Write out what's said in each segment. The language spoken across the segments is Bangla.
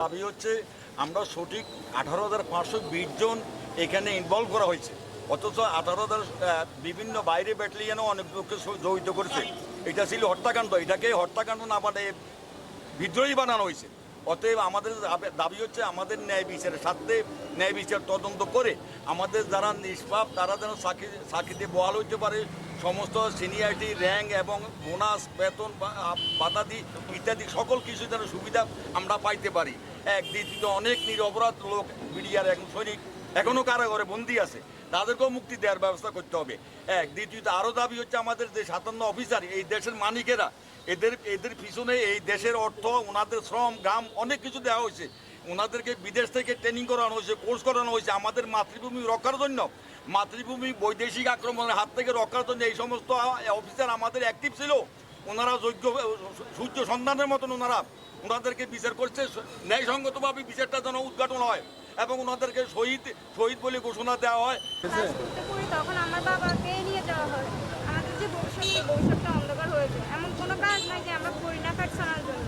দাবি হচ্ছে আমরা সঠিক 18,520 জন এখানে ইনভলভ করা হয়েছে, অথচ 18,000 বিভিন্ন বাইরে ব্যাটালিয়ানও অনেক লোককে জড়িত করেছে। এটা ছিল হত্যাকাণ্ড, এটাকে হত্যাকাণ্ড না মানে বিদ্রোহী বানানো হয়েছে। অতএব আমাদের দাবি হচ্ছে আমাদের ন্যায় বিচারের সাথে ন্যায় বিচার তদন্ত করে আমাদের যারা নিষ্পাপ তারা যেন চাকরিতে বহাল হইতে পারে, সমস্ত সিনিয়রিটি র্যাঙ্ক এবং বোনাস বেতন বাদাদি ইত্যাদি সকল কিছু যেন সুবিধা আমরা পাইতে পারি। দ্বিতীয়ত অনেক নিরপরাধ লোক মিডিয়ার এখন সৈনিক এখনও কারাগারে বন্দী আছে, তাদেরকেও মুক্তি দেওয়ার ব্যবস্থা করতে হবে। দ্বিতীয়ত আরও দাবি হচ্ছে আমাদের যে 57 অফিসার এই দেশের মালিকেরা, এদের পিছনে এই দেশের অর্থ ওনাদের শ্রম গাম অনেক কিছু দেওয়া হয়েছে, ওনাদেরকে বিদেশ থেকে ট্রেনিং করানো হয়েছে, কোর্স করানো হয়েছে আমাদের মাতৃভূমি রক্ষার জন্য, মাতৃভূমি বৈদেশিক আক্রমণের হাত থেকে রক্ষার জন্য এই সমস্ত অফিসার আমাদের অ্যাক্টিভ ছিল। ওনারা যোগ্য সূর্য সন্তানের মতন ওনাদেরকে বিচার করছে, ন্যায়সঙ্গতভাবে বিচারটা যেন উদ্ঘাটন হয় এবং ওনাদেরকে শহীদ বলে ঘোষণা দেওয়া হয়। তখন আমার বাবাকে নিয়ে যাওয়া হয়, আমাদের যে ভবিষ্যৎটা অন্ধকার হয়েছে। এমন কোনো কাজ নাই যে আমরা করি না কাজ শোনার জন্য।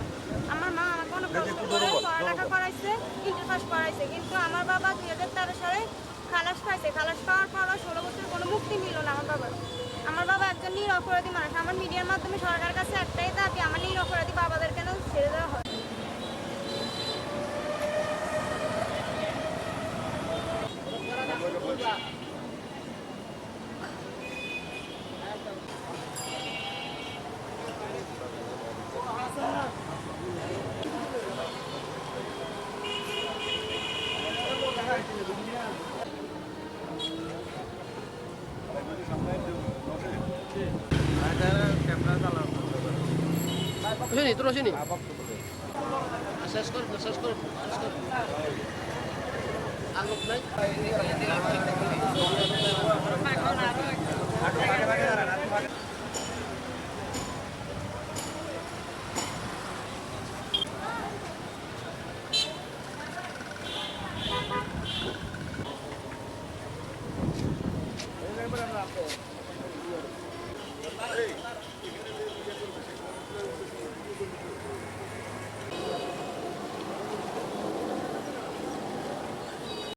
আমার মা আমাকে অনেক কষ্ট করে পড়ালেখা করাইছে, ইন্টার পাস করাইছে, কিন্তু আমার বাবা 2013 সালে খালাস পাইছে। খালাস পাওয়ার পরও 16 বছর কোনো মুক্তি মিলল না আমার বাবার। আমার বাবা একজন নিরপরাধী মানুষ। আমার মিডিয়ার মাধ্যমে সরকারের কাছে একটাই দাবি, আমার নিরপরাধী বাবাদের কেন ছেড়ে দেওয়া হয়। terus ini. Ses kor. Anggap naik.